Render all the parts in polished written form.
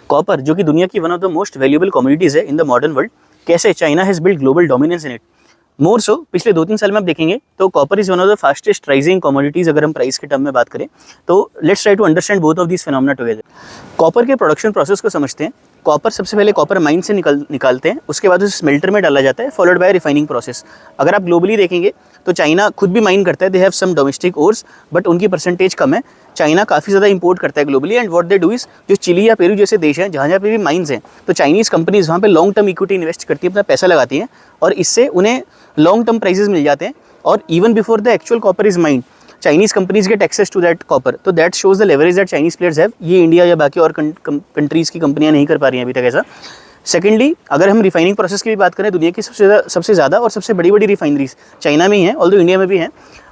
Copper जो कि दुनिया की one of the most valuable commodities है इन द मॉडर्न वर्ल्ड, कैसे China has build global dominance in it. More so पिछले 2-3 साल में आप देखेंगे तो copper is one of the fastest rising commodities अगर हम प्राइस के टर्म में बात करें तो। Let's try to understand both of this phenomena together. Copper के प्रोडक्शन प्रोसेस को समझते हैं। कॉपर सबसे पहले कॉपर माइन से निकालते हैं, उसके बाद उसे स्मेल्टर में डाला जाता है, फॉलोड बाय रिफाइनिंग प्रोसेस। अगर आप ग्लोबली देखेंगे तो चाइना खुद भी माइन करता है, they have some domestic ores, but उनकी परसेंटेज कम है। चाइना काफ़ी ज़्यादा इंपोर्ट करता है globally, and what they do is, जो चिली या पेरू जैसे देश हैं जहाँ पे भी माइंस हैं, तो चाइनीज़ कंपनीज वहाँ पे लॉन्ग टर्म इक्विटी इन्वेस्ट करती है, अपना पैसा लगाती हैं, और इससे उन्हें लॉन्ग टर्म प्राइसेस मिल जाते हैं। और even before the actual copper is mined, Chinese companies get access to that copper. तो that shows the leverage that Chinese players have. ये इंडिया या बाकी और कंट्रीज़ की कंपनियां नहीं कर पा रही हैं अभी तक ऐसा। सेकेंडली, अगर हम रिफाइनिंग प्रोसेस की भी बात करें, दुनिया की सबसे ज़्यादा और सबसे बड़ी रिफाइनरीज चाइना में ही हैं, ऑल्दो इंडिया में भी हैं।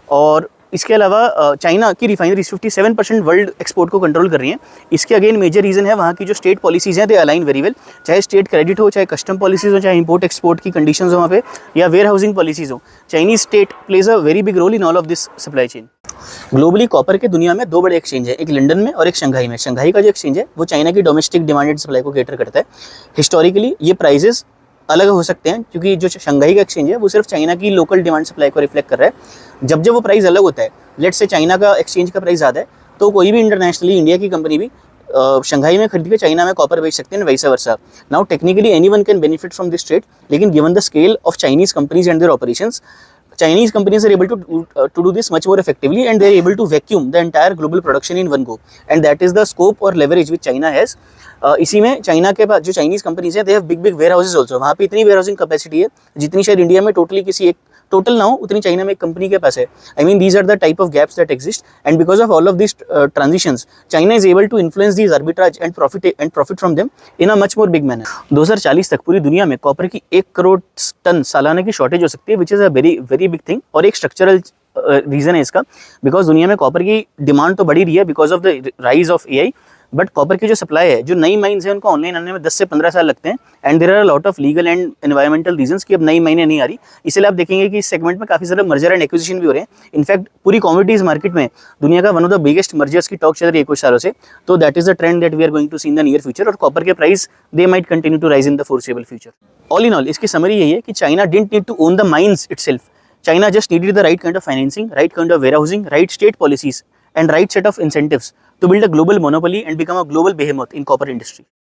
और इसके अलावा चाइना की रिफाइनरीज 57% वर्ल्ड एक्सपोर्ट को कंट्रोल कर रही हैं। इसके अगेन मेजर रीज़न है वहाँ की जो स्टेट पॉलिसीज़ हैं, दे अलाइन वेरी वेल। चाहे स्टेट क्रेडिट हो, चाहे कस्टम पॉलिसीज़ हो, चाहे इंपोर्ट एक्सपोर्ट की कंडीशंस हो वहाँ पे, या वेयर हाउसिंग पॉलिसीज़ हो, Chinese state plays a very big role in all of this supply chain. Globally copper के दुनिया में 2 बड़े एक्सचेंज है, एक लंदन में और एक शंघाई में। शंघाई का जो एक्सचेंज है वो चाइना की डोमेस्टिक डिमांड एंड सप्लाई को कैटर करता है। हिस्टोरिकली ये प्राइजेस अलग हो सकते हैं, क्योंकि जो शंघाई का एक्सचेंज है वो सिर्फ चाइना की लोकल डिमांड सप्लाई को रिफ्लेक्ट कर रहा है। जब वो प्राइस अलग होता है, लेट्स से चाइना का एक्सचेंज का प्राइस ज़्यादा है, तो कोई भी इंटरनेशनली इंडिया की कंपनी भी शंघाई में खरीद के चाइना में कॉपर बेच सकते हैं, vice versa. Now technically anyone can benefit from this trade, लेकिन given the scale of Chinese companies and their operations, Chinese companies are able to do this much more effectively, and they are able to vacuum the entire global production in one go, and that is the scope or leverage which China has. इसी में China के पास जो Chinese companies है, they have big warehouses also. वहाँ पे इतनी where housing capacity है जितनी शायद इंडिया में टोटली किसी एक टोटल ना हो, उतनी चाइना में एक कंपनी के पास है। I mean these are the type of gaps that exist, and because of all of this transitions China is able to influence these arbitrage and profit from them in a much more big manner. 2040 तक पूरी दुनिया में copper की 1 crore ton सालाना की shortage हो सकती है, which is a very very big thing. और एक स्ट्रक्चरल रीज़न है इसका, बिकॉज दुनिया में कॉपर की डिमांड तो बढ़ी रही है because of the rise of AI, but copper की जो सप्लाई है, जो नई माइंस है उनको ऑनलाइन आने में 10 से 15 साल लगते हैं, and there are lot of legal and environmental reasons कि अब नई माइनें नहीं आ रही। इसलिए आप देखेंगे कि इस सेगमेंट में काफ़ी सारे मर्जर एंड एक्विजिशन भी हो रहे हैं। इनफैक्ट पूरी कमोडिटीज मार्केट में दुनिया का one of the biggest mergers की टॉक चल रही है कुछ सालों से। तो that is the trend that we are going to see in the near future, और कॉपर के price they might continue to rise in the foreseeable future. All in all इसकी समरी यही है कि China didn't need to own the mines itself, China just needed the right kind of financing, right kind of warehousing, right state policies, and right set of incentives to build a global monopoly and become a global behemoth in copper industry.